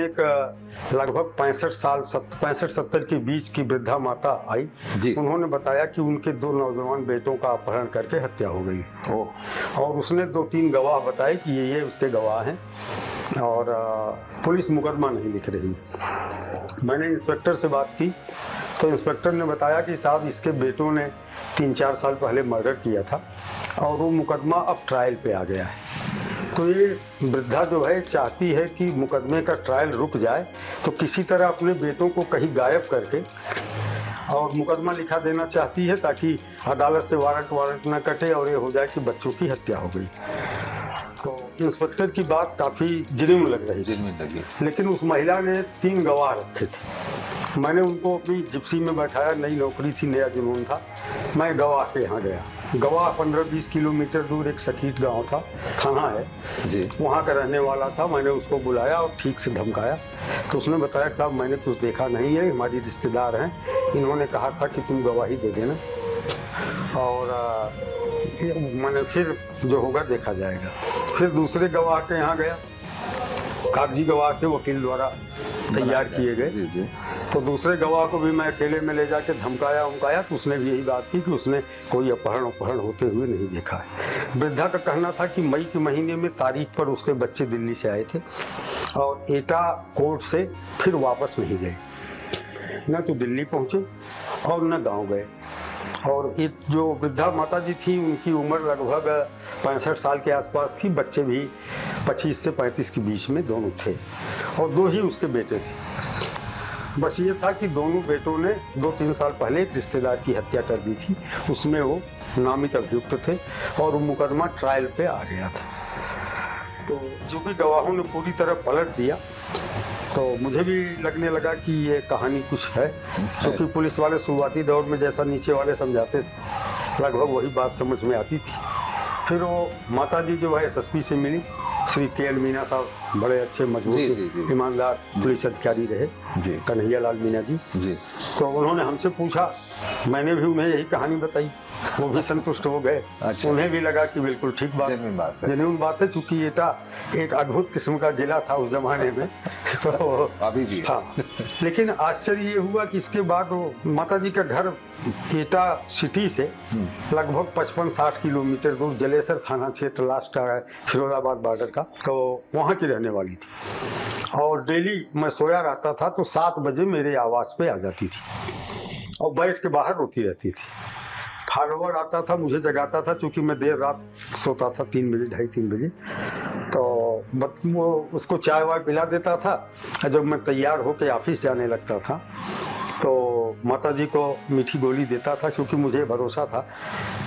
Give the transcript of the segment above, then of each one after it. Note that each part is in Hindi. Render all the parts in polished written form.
एक लगभग 65-70 के बीच की वृद्धा माता आई जी। उन्होंने बताया कि उनके 2 नौजवान बेटों का अपहरण करके हत्या हो गई। और उसने 2-3 गवाह बताए कि ये उसके गवाह हैं और पुलिस मुकदमा नहीं लिख रही। मैंने इंस्पेक्टर से बात की तो इंस्पेक्टर ने बताया कि साहब इसके बेटों ने 3-4 साल पहले मर्डर किया था और वो मुकदमा अब ट्रायल पे आ गया है। तो ये वृद्धा जो है चाहती है कि मुकदमे का ट्रायल रुक जाए तो किसी तरह अपने बेटों को कहीं गायब करके और मुकदमा लिखा देना चाहती है ताकि अदालत से वारंट न कटे और ये हो जाए कि बच्चों की हत्या हो गई। तो इंस्पेक्टर की बात काफ़ी जिन्म लग रही थी, लेकिन उस महिला ने 3 गवाह रखे थे। मैंने उनको अपनी जिप्सी में बैठाया, नई नौकरी थी, नया जुनून था। मैं गवाह के यहाँ गया। गवाह 15-20 किलोमीटर दूर एक सकीट गांव था, थाना है जी, वहाँ का रहने वाला था। मैंने उसको बुलाया और ठीक से धमकाया तो उसने बताया कि साहब मैंने कुछ देखा नहीं है, हमारी रिश्तेदार हैं, इन्होंने कहा था कि तुम गवाही दे देना और मैंने फिर जो होगा देखा जाएगा। फिर दूसरे गवाह के यहाँ गया, कागजी गवाह के वकील द्वारा तैयार किए गए। तो दूसरे गवाह को भी मैं अकेले में ले जाके धमकाया तो उसने भी यही बात की कि उसने कोई अपहरण होते हुए नहीं देखा है। वृद्धा का कहना था कि मई के महीने में तारीख पर उसके बच्चे दिल्ली से आए थे और एटा कोर्ट से फिर वापस नहीं गए, न तो दिल्ली पहुंचे और न गांव गए। और एक जो वृद्धा माता जी थी उनकी उम्र लगभग 65 साल के आसपास थी, बच्चे भी 25 से 35 के बीच में दोनों थे और 2 ही उसके बेटे थे। बस ये था कि दोनों बेटों ने 2-3 साल पहले एक रिश्तेदार की हत्या कर दी थी, उसमें वो नामित अभियुक्त थे और वो मुकदमा ट्रायल पे आ गया था। तो जो भी गवाहों ने पूरी तरह पलट दिया तो मुझे भी लगने लगा कि ये कहानी कुछ है, क्योंकि पुलिस वाले शुरुआती दौर में जैसा नीचे वाले समझाते थे लगभग वही बात समझ में आती थी। फिर वो माता जी जो है SSP से मिली, श्री KL मीना साहब, बड़े अच्छे मजबूत ईमानदार पुलिस अधिकारी रहे जी, कन्हैया लाल मीना जी। तो उन्होंने हमसे पूछा, मैंने भी उन्हें यही कहानी बताई, वो भी संतुष्ट हो गए। अच्छा। उन्हें भी लगा कि बिल्कुल ठीक बात जेन्युइन बात है, चूंकि एटा एक अद्भुत किस्म का जिला था उस जमाने में। तो अभी भी हाँ, लेकिन आश्चर्य ये हुआ कि इसके बाद वो माता जी का घर एटा सिटी से लगभग 55-60 किलोमीटर दूर जलेसर थाना क्षेत्र लास्ट है फिरोजाबाद बॉर्डर का, तो वहाँ की रहने वाली थी। और डेली मैं सोया रहता था तो 7 बजे मेरे आवास पे आ जाती थी और बैठ के बाहर रोती रहती थी। फॉलोवर आता था, मुझे जगाता था, क्योंकि मैं देर रात सोता था, 3 बजे 2:30-3 बजे। तो वो उसको चाय वाय पिला देता था। जब मैं तैयार होकर ऑफिस जाने लगता था तो माता जी को मीठी गोली देता था, क्योंकि मुझे भरोसा था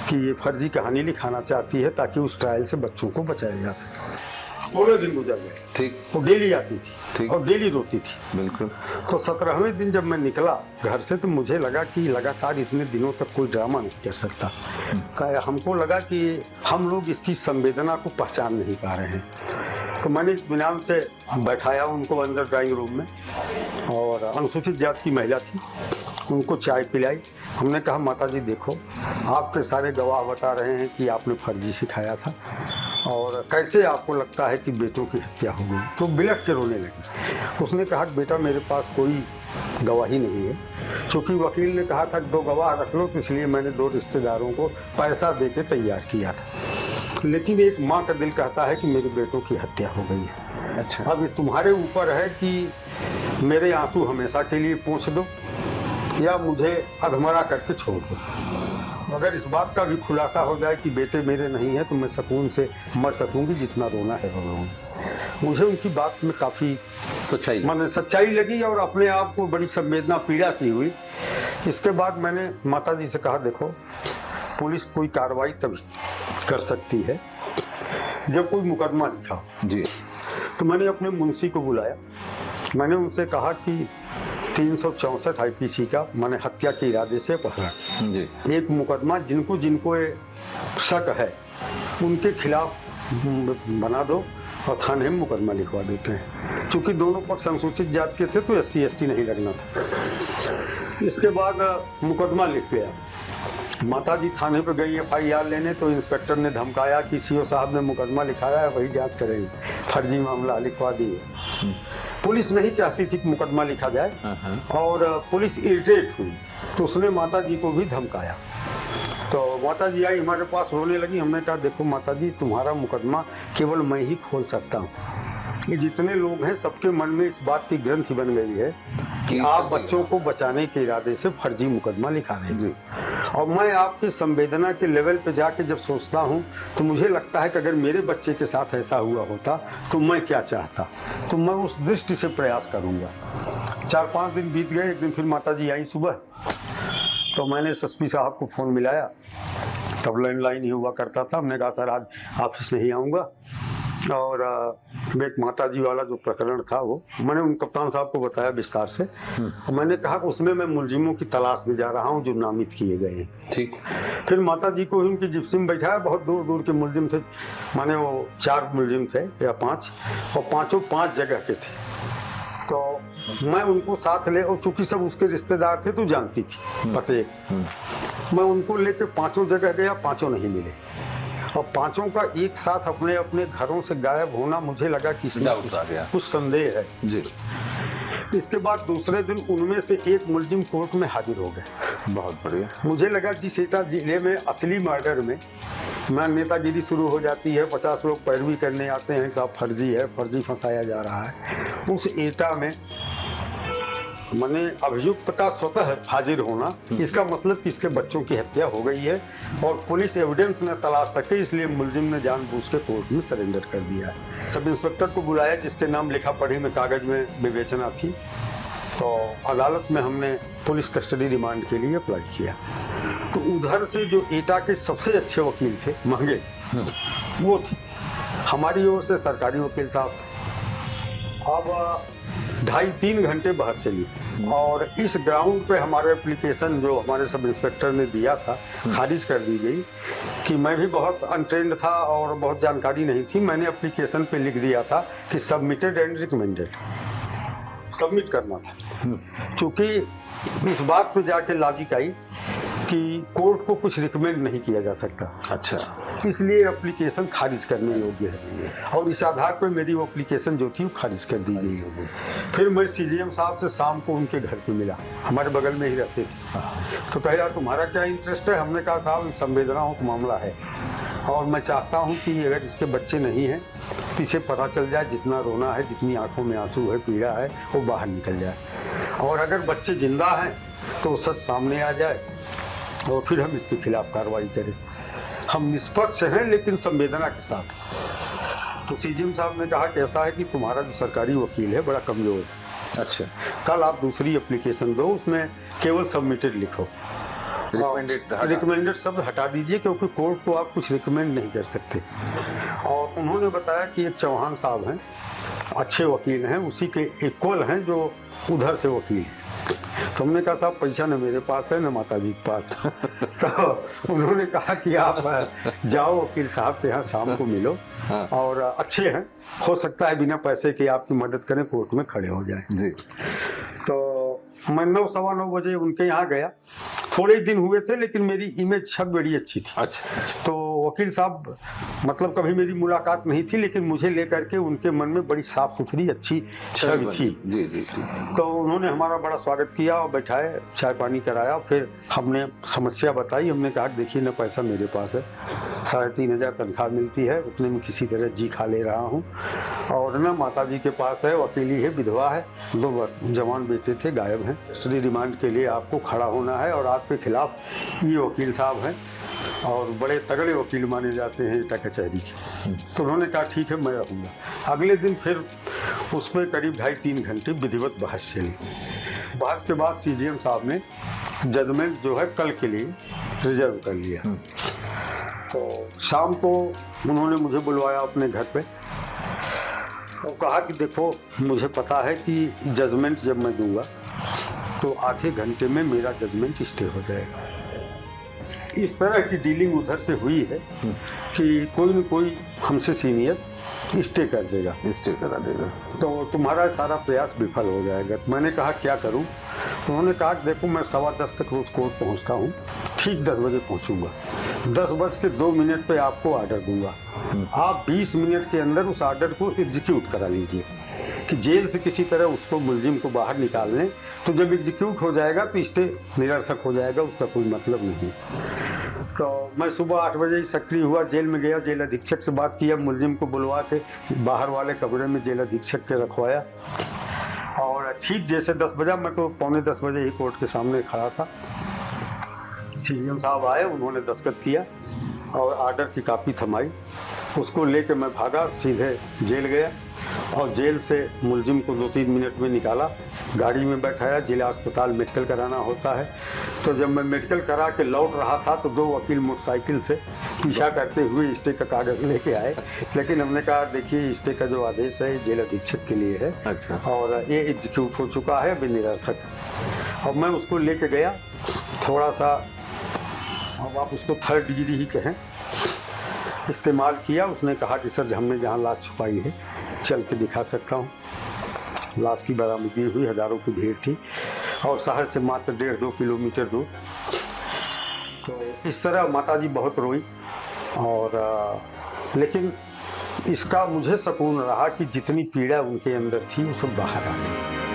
कि ये फर्जी कहानी लिखाना चाहती है ताकि उस ट्रायल से बच्चों को बचाया जा सके। 16 दिन गुजर गए, ठीक, वो डेली आती थी और डेली रोती थी। बिल्कुल। तो 17वें दिन जब मैं निकला घर से तो मुझे लगा कि लगातार इतने दिनों तक कोई ड्रामा नहीं कर सकता। हमको लगा कि हम लोग इसकी संवेदना को पहचान नहीं पा रहे हैं। तो मैंने इत्मीनान से बैठाया उनको अंदर ड्राइंग रूम में और अनुसूचित जाति की महिला थी, उनको चाय पिलाई। हमने कहा, माता जी देखो, आपके सारे गवाह बता रहे हैं कि आपने फर्जी सिखाया था और कैसे आपको लगता है कि बेटों की हत्या हो गई। तो बिलख के रोने लगी। उसने कहा, बेटा मेरे पास कोई गवाही नहीं है, क्योंकि वकील ने कहा था कि 2 गवाह रख लो, तो इसलिए मैंने 2 रिश्तेदारों को पैसा दे के तैयार किया था। लेकिन एक माँ का दिल कहता है कि मेरे बेटों की हत्या हो गई है। अच्छा, अब तुम्हारे ऊपर है कि मेरे आंसू हमेशा के लिए पोंछ दो या मुझे अधमरा करके छोड़ दो। अगर इस बात का भी खुलासा हो जाए कि बेटे मेरे नहीं है तो मैं सुकून से मर सकूंगी, जितना रोना है रोऊंगी। मुझे उनकी बात में काफ़ी सच्चाई लगी और अपने आप को बड़ी संवेदना पीड़ा सी हुई। इसके बाद मैंने माता जी से कहा, देखो पुलिस कोई कार्रवाई तभी कर सकती है जब कोई मुकदमा लिखा जी। तो मैंने अपने मुंशी को बुलाया, मैंने उनसे कहा कि 364 IPC का मैंने हत्या के इरादे से अपहरण जी, एक मुकदमा जिनको शक है उनके खिलाफ बना दो और थाने में मुकदमा लिखवा देते हैं। क्योंकि दोनों पक्ष अनुसूचित जाति के थे तो SC ST नहीं लगना था। इसके बाद मुकदमा लिख गया। माता जी थाने पे गई FIR लेने तो इंस्पेक्टर ने धमकाया कि CO साहब ने मुकदमा लिखाया है, वही जांच करेंगे, फर्जी मामला लिखवा दिए। पुलिस नहीं चाहती थी कि मुकदमा लिखा जाए और पुलिस इरिटेट हुई तो उसने माता जी को भी धमकाया। तो माता जी आई हमारे पास रोने लगी। हमने कहा देखो माता जी, तुम्हारा मुकदमा केवल मैं ही खोल सकता हूँ। ये जितने लोग हैं सबके मन में इस बात की ग्रंथि बन गई है कि आप बच्चों को बचाने के इरादे से फर्जी मुकदमा लिखा रहे हैं। और मैं आपकी संवेदना के लेवल पे जाके जब सोचता हूँ तो मुझे लगता है कि अगर मेरे बच्चे के साथ ऐसा हुआ होता तो मैं क्या चाहता, तो मैं उस दृष्टि से प्रयास करूँगा। 4-5 दिन बीत गए। एक दिन फिर माता जी आई सुबह, तो मैंने एसएसपी साहब को फ़ोन मिलाया। तब लैंडलाइन ही हुआ करता था। हमने कहा सर आज ऑफिस नहीं आऊँगा, और एक माता जी वाला जो प्रकरण था वो मैंने उन कप्तान साहब को बताया विस्तार से। मैंने कहा कि उसमें मैं मुलजिमों की तलाश में जा रहा हूँ जो नामित किए गए हैं। ठीक। फिर माता जी को उनकी जिप्सी में बैठाया। बहुत दूर दूर के मुलजिम थे, माने वो 4 मुलजिम थे या 5, और पाँचों 5 जगह के थे। तो मैं उनको साथ ले, और चूंकि सब उसके रिश्तेदार थे तो जानती थी पते, मैं उनको लेके 5 जगह गया। 5 नहीं मिले, और 5 का एक साथ अपने अपने घरों से गायब होना मुझे लगा कि कुछ संदेह है जी। इसके बाद दूसरे दिन उनमें से एक मुलजिम कोर्ट में हाजिर हो गए। बहुत बढ़िया। मुझे लगा जिस एटा जिले में असली मर्डर में नेतागिरी शुरू हो जाती है, 50 लोग पैरवी करने आते हैं, साहब फर्जी है, फर्जी फंसाया जा रहा है, उस एटा में माने अभियुक्त का स्वतः हाजिर होना, इसका मतलब कि इसके बच्चों की हत्या हो गई है और पुलिस एविडेंस न तलाश सके, इसलिए मुलजिम ने जानबूझ के कोर्ट में सरेंडर कर दिया है। सब इंस्पेक्टर को बुलाया जिसके नाम लिखा पढ़ी में कागज में विवेचना थी। तो अदालत में हमने पुलिस कस्टडी रिमांड के लिए अप्लाई किया। तो उधर से जो एटा के सबसे अच्छे वकील थे, महंगे, वो थे। हमारी ओर से सरकारी वकील साहब थे। अब 2.5-3 घंटे बहस चली, और इस ग्राउंड पे हमारे एप्लीकेशन जो हमारे सब इंस्पेक्टर ने दिया था खारिज कर दी गई कि मैं भी बहुत अनट्रेंड था और बहुत जानकारी नहीं थी। मैंने एप्लीकेशन पे लिख दिया था कि सबमिटेड एंड रिकमेंडेड, सबमिट करना था। क्योंकि इस बात पे जाके लॉजिक आई कि कोर्ट को कुछ रिकमेंड नहीं किया जा सकता। अच्छा, इसलिए एप्लीकेशन खारिज करने योग्य है, और इस आधार पर मेरी वो एप्लीकेशन जो थी वो खारिज कर दी गई। फिर मैं सीजीएम साहब से शाम को उनके घर पे मिला, हमारे बगल में ही रहते थे। तो कहे यार तुम्हारा क्या इंटरेस्ट है? हमने कहा साहब संवेदनाओं का मामला है और मैं चाहता हूँ कि अगर इसके बच्चे नहीं हैं तो इसे पता चल जाए, जितना रोना है, जितनी आंखों में आंसू है, पीड़ा है, वो बाहर निकल जाए, और अगर बच्चे जिंदा हैं तो सच सामने आ जाए और फिर हम इसके खिलाफ कार्रवाई करें। हम निष्पक्ष हैं लेकिन संवेदना के साथ। तो सीजीएम साहब ने कहा कि ऐसा है कि तुम्हारा जो सरकारी वकील है बड़ा कमजोर है। अच्छा, कल आप दूसरी एप्लीकेशन दो, उसमें केवल सबमिटेड लिखो, रिकमेंडेड शब्द हटा दीजिए, क्योंकि कोर्ट को आप कुछ रिकमेंड नहीं कर सकते। और उन्होंने बताया कि एक चौहान साहब हैं, अच्छे वकील हैं, उसी के इक्वल हैं जो उधर से वकील हैं। तो हमने कहा साहब पैसा न मेरे पास है न माता जी के पास। तो उन्होंने कहा कि आप जाओ वकील साहब के यहाँ शाम को मिलो, और अच्छे हैं, हो सकता है बिना पैसे के आपकी मदद करें, कोर्ट में खड़े हो जाए जी। तो मैं 9-9:15 बजे उनके यहाँ गया। थोड़े दिन हुए थे लेकिन मेरी इमेज छब बड़ी अच्छी थी। अच्छा। तो वकील साहब मतलब कभी मेरी मुलाकात नहीं थी, लेकिन मुझे लेकर के उनके मन में बड़ी साफ सुथरी अच्छी छवि थी। जी जी। तो उन्होंने हमारा बड़ा स्वागत किया और बैठाए, चाय पानी कराया। फिर हमने समस्या बताई। हमने कहा देखिए न पैसा मेरे पास है, 3,500 तनख्वाह मिलती है, उतने में किसी तरह जी खा ले रहा हूँ, और न माता जी के पास है, अकेली है, विधवा है, 2 जवान बेटे थे गायब हैं। कस्टडी रिमांड के लिए आपको खड़ा होना है, और आपके खिलाफ ये वकील साहब हैं और बड़े तगड़े वकील माने जाते हैं एटा कचहरी के। तो उन्होंने कहा ठीक है मैं रहूँगा। अगले दिन फिर उसमें करीब 2.5-3 घंटे विधिवत बहस चली। बहस के बाद सीजीएम साहब ने जजमेंट जो है कल के लिए रिजर्व कर लिया। तो शाम को उन्होंने मुझे बुलवाया अपने घर पे और कहा कि देखो मुझे पता है कि जजमेंट जब मैं दूंगा तो आधे घंटे में मेरा जजमेंट स्टे हो जाएगा। इस तरह की डीलिंग उधर से हुई है कि कोई न कोई हमसे सीनियर स्टे कर देगा, स्टे करा देगा, तो तुम्हारा सारा प्रयास विफल हो जाएगा। मैंने कहा क्या करूं? उन्होंने कहा देखो मैं 10:15 तक रोज कोर्ट पहुंचता हूं, ठीक 10 बजे पहुंचूंगा, 10:02 पे आपको ऑर्डर दूंगा, आप 20 मिनट के अंदर उस ऑर्डर को एग्जीक्यूट करा लीजिए। कि जेल से किसी तरह उसको मुलजिम को बाहर निकाल लें, तो जब एग्जीक्यूट हो जाएगा तो स्टे निरर्थक हो जाएगा, उसका कोई मतलब नहीं। तो मैं सुबह 8 बजे ही सक्रिय हुआ, जेल में गया, जेल अधीक्षक से बात किया, मुलजिम को बुलवा के बाहर वाले कमरे में जेल अधीक्षक के रखवाया। और ठीक जैसे 10 बजा, मैं तो 9:45 बजे ही कोर्ट के सामने खड़ा था, सीजीएम साहब आए, उन्होंने दस्तखत किया और आर्डर की कॉपी थमाई। उसको लेके मैं भागा, सीधे जेल गया और जेल से मुलजिम को 2-3 मिनट में निकाला, गाड़ी में बैठाया, जिला अस्पताल मेडिकल कराना होता है। तो जब मैं मेडिकल करा के लौट रहा था तो 2 वकील मोटरसाइकिल से पीछा करते हुए स्टे का कागज लेके आए, लेकिन हमने कहा देखिए स्टे का जो आदेश है जेल अधीक्षक के लिए है। अच्छा। और ये एग्जीक्यूट हो चुका है, अभी निरर्थक। और मैं उसको लेके गया, थोड़ा सा, अब आप उसको 3rd डिग्री ही कहें, इस्तेमाल किया। उसने कहा कि सर हमने जहाँ लाश छुपाई है चल के दिखा सकता हूँ। लाश की बरामदगी हुई, हजारों की भीड़ थी और शहर से मात्र 1.5-2 किलोमीटर दूर। तो इस तरह माताजी बहुत रोई और लेकिन इसका मुझे सुकून रहा कि जितनी पीड़ा उनके अंदर थी वो सब बाहर आ गई।